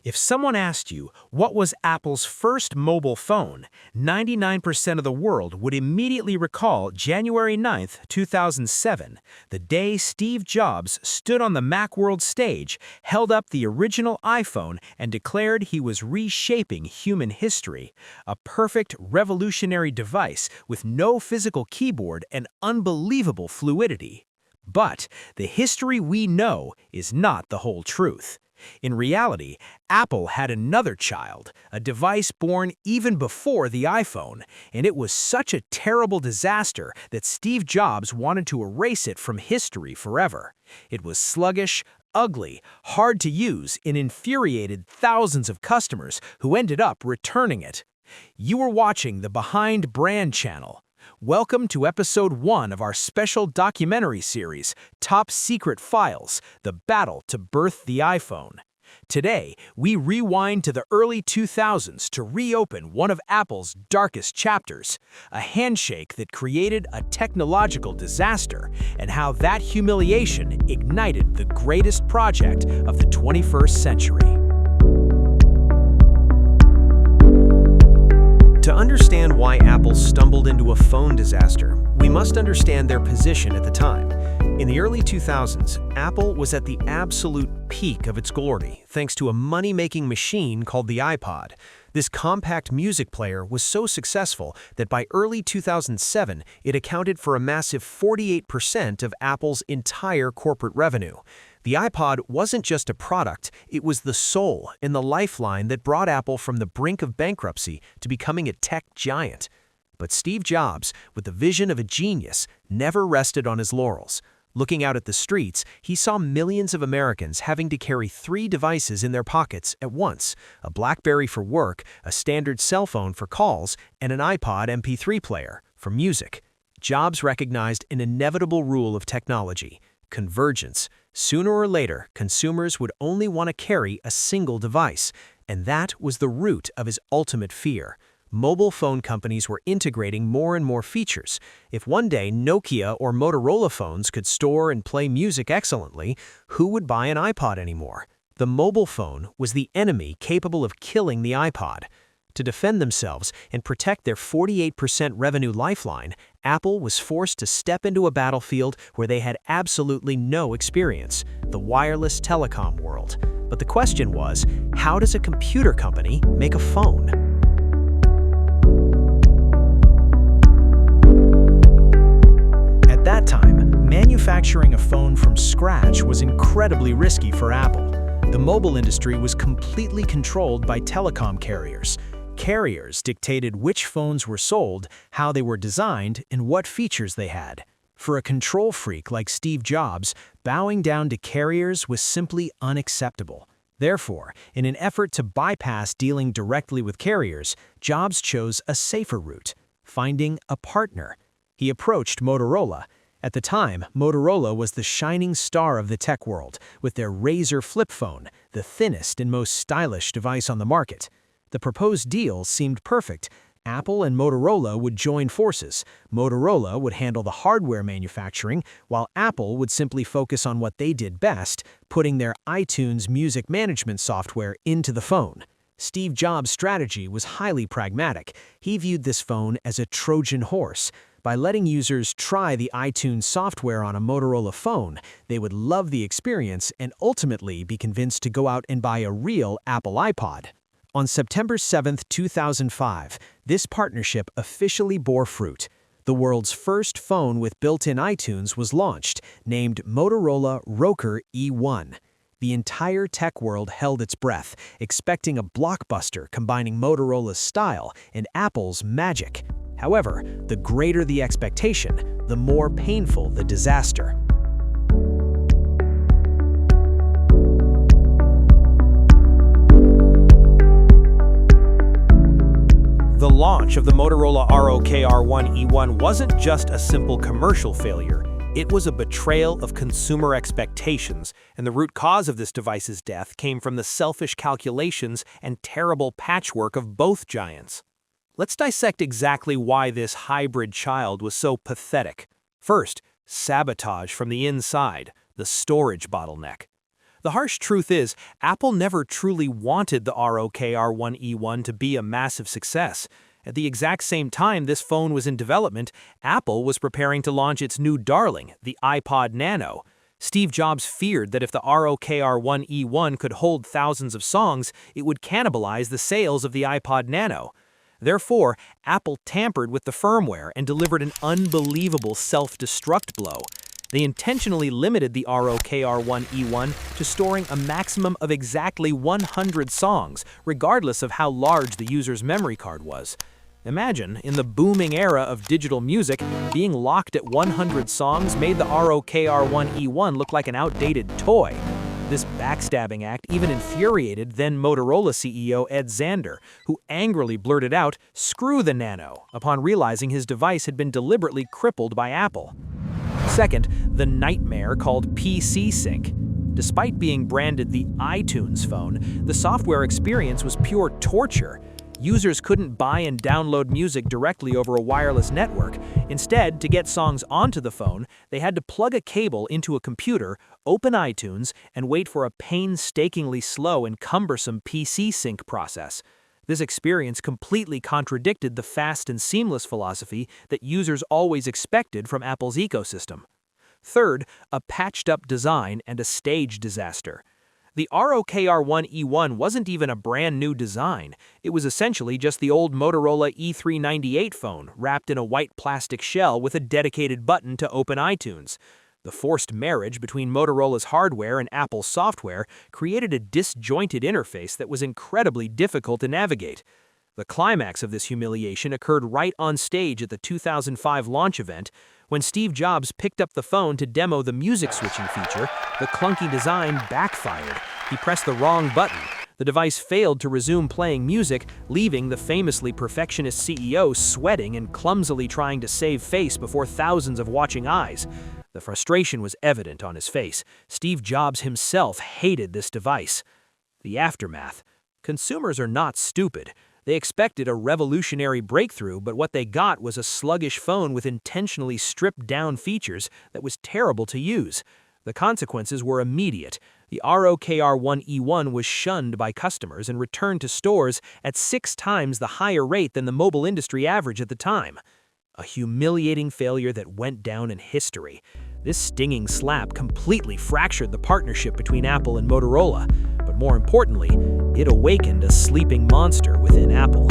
If someone asked you what was Apple's first mobile phone, 99% of the world would immediately recall January 9th, 2007, the day Steve Jobs stood on the Macworld stage, held up the original iPhone, and declared he was reshaping human history. A perfect, revolutionary device with no physical keyboard and unbelievable fluidity. But the history we know is not the whole truth. In reality, Apple had another child, a device born even before the iPhone, and it was such a terrible disaster that Steve Jobs wanted to erase it from history forever. It was sluggish, ugly, hard to use, and infuriated thousands of customers who ended up returning it. You are watching the Behind Brand channel. Welcome to episode 1 of our special documentary series, Top Secret Files: The Battle to Birth the iPhone. Today, we rewind to the early 2000s to reopen one of Apple's darkest chapters, a handshake that created a technological disaster, and how that humiliation ignited the greatest project of the 21st century. To understand why Apple stumbled into a phone disaster, we must understand their position at the time. In the early 2000s, Apple was at the absolute peak of its glory thanks to a money-making machine called the iPod. This compact music player was so successful that by early 2007, it accounted for a massive 48% of Apple's entire corporate revenue. The iPod wasn't just a product, it was the soul and the lifeline that brought Apple from the brink of bankruptcy to becoming a tech giant. But Steve Jobs, with the vision of a genius, never rested on his laurels. Looking out at the streets, he saw millions of Americans having to carry 3 devices in their pockets at once: a BlackBerry for work, a standard cell phone for calls, and an iPod MP3 player for music. Jobs recognized an inevitable rule of technology: convergence. Sooner or later, consumers would only want to carry a single device, and that was the root of his ultimate fear. Mobile phone companies were integrating more and more features. If one day Nokia or Motorola phones could store and play music excellently, who would buy an iPod anymore? The mobile phone was the enemy capable of killing the iPod. To defend themselves and protect their 48% revenue lifeline, Apple was forced to step into a battlefield where they had absolutely no experience: the wireless telecom world. But the question was, how does a computer company make a phone? At that time, manufacturing a phone from scratch was incredibly risky for Apple. The mobile industry was completely controlled by telecom carriers. Carriers dictated which phones were sold, how they were designed, and what features they had. For a control freak like Steve Jobs, bowing down to carriers was simply unacceptable. Therefore, in an effort to bypass dealing directly with carriers, Jobs chose a safer route: finding a partner. He approached Motorola. At the time, Motorola was the shining star of the tech world, with their Razr flip phone, the thinnest and most stylish device on the market. The proposed deal seemed perfect. Apple and Motorola would join forces. Motorola would handle the hardware manufacturing, while Apple would simply focus on what they did best: putting their iTunes music management software into the phone. Steve Jobs' strategy was highly pragmatic. He viewed this phone as a Trojan horse. By letting users try the iTunes software on a Motorola phone, they would love the experience and ultimately be convinced to go out and buy a real Apple iPod. On September 7, 2005, this partnership officially bore fruit. The world's first phone with built-in iTunes was launched, named Motorola ROKR E1. The entire tech world held its breath, expecting a blockbuster combining Motorola's style and Apple's magic. However, the greater the expectation, the more painful the disaster. The launch of the Motorola ROKR E1 wasn't just a simple commercial failure. It was a betrayal of consumer expectations, and the root cause of this device's death came from the selfish calculations and terrible patchwork of both giants. Let's dissect exactly why this hybrid child was so pathetic. First, sabotage from the inside, the storage bottleneck. The harsh truth is, Apple never truly wanted the ROKR E1 to be a massive success. At the exact same time this phone was in development, Apple was preparing to launch its new darling, the iPod Nano. Steve Jobs feared that if the ROKR E1 could hold thousands of songs, it would cannibalize the sales of the iPod Nano. Therefore, Apple tampered with the firmware and delivered an unbelievable self-destruct blow. They intentionally limited the ROKR E1 to storing a maximum of exactly 100 songs, regardless of how large the user's memory card was. Imagine, in the booming era of digital music, being locked at 100 songs made the ROKR E1 look like an outdated toy. This backstabbing act even infuriated then Motorola CEO Ed Zander, who angrily blurted out, "Screw the Nano," upon realizing his device had been deliberately crippled by Apple. Second, the nightmare called PC Sync. Despite being branded the iTunes phone, the software experience was pure torture. Users couldn't buy and download music directly over a wireless network. Instead, to get songs onto the phone, they had to plug a cable into a computer, open iTunes, and wait for a painstakingly slow and cumbersome PC sync process. This experience completely contradicted the fast and seamless philosophy that users always expected from Apple's ecosystem. Third, a patched-up design and a stage disaster. The ROKR E1 wasn't even a brand new design. It was essentially just the old Motorola E398 phone wrapped in a white plastic shell with a dedicated button to open iTunes. The forced marriage between Motorola's hardware and Apple's software created a disjointed interface that was incredibly difficult to navigate. The climax of this humiliation occurred right on stage at the 2005 launch event. When Steve Jobs picked up the phone to demo the music switching feature, the clunky design backfired. He pressed the wrong button. The device failed to resume playing music, leaving the famously perfectionist CEO sweating and clumsily trying to save face before thousands of watching eyes. The frustration was evident on his face. Steve Jobs himself hated this device. The aftermath. Consumers are not stupid. They expected a revolutionary breakthrough, but what they got was a sluggish phone with intentionally stripped-down features that was terrible to use. The consequences were immediate. The ROKR E1 was shunned by customers and returned to stores at 6 times the higher rate than the mobile industry average at the time. A humiliating failure that went down in history. This stinging slap completely fractured the partnership between Apple and Motorola, but more importantly, it awakened a sleeping monster within Apple.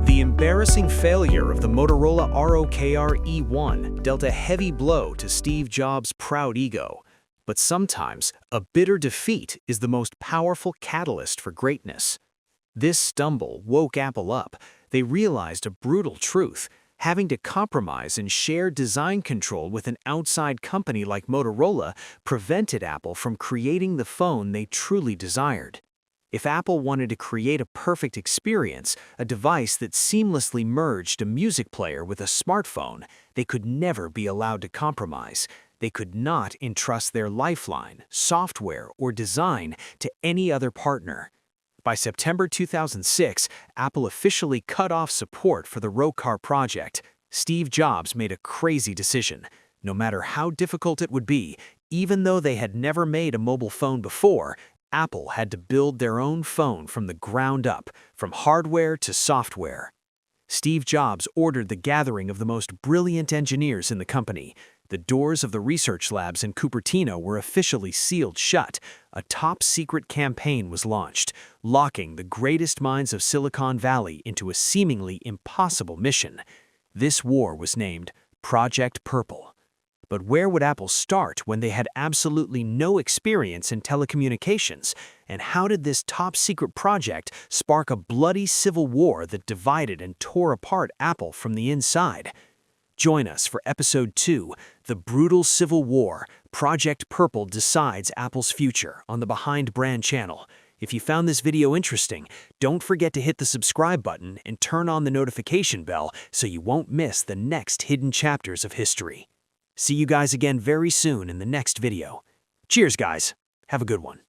The embarrassing failure of the Motorola ROKR E1 dealt a heavy blow to Steve Jobs' proud ego. But sometimes, a bitter defeat is the most powerful catalyst for greatness. This stumble woke Apple up. They realized a brutal truth. Having to compromise and share design control with an outside company like Motorola prevented Apple from creating the phone they truly desired. If Apple wanted to create a perfect experience, a device that seamlessly merged a music player with a smartphone, they could never be allowed to compromise. They could not entrust their lifeline, software, or design to any other partner. By September 2006, Apple officially cut off support for the ROKR project. Steve Jobs made a crazy decision. No matter how difficult it would be, even though they had never made a mobile phone before, Apple had to build their own phone from the ground up, from hardware to software. Steve Jobs ordered the gathering of the most brilliant engineers in the company. The doors of the research labs in Cupertino were officially sealed shut. A top-secret campaign was launched, locking the greatest minds of Silicon Valley into a seemingly impossible mission. This war was named Project Purple. But where would Apple start when they had absolutely no experience in telecommunications? And how did this top-secret project spark a bloody civil war that divided and tore apart Apple from the inside? Join us for Episode 2, The Brutal Civil War, Project Purple Decides Apple's Future, on the Behind Brand channel. If you found this video interesting, don't forget to hit the subscribe button and turn on the notification bell so you won't miss the next hidden chapters of history. See you guys again very soon in the next video. Cheers, guys. Have a good one.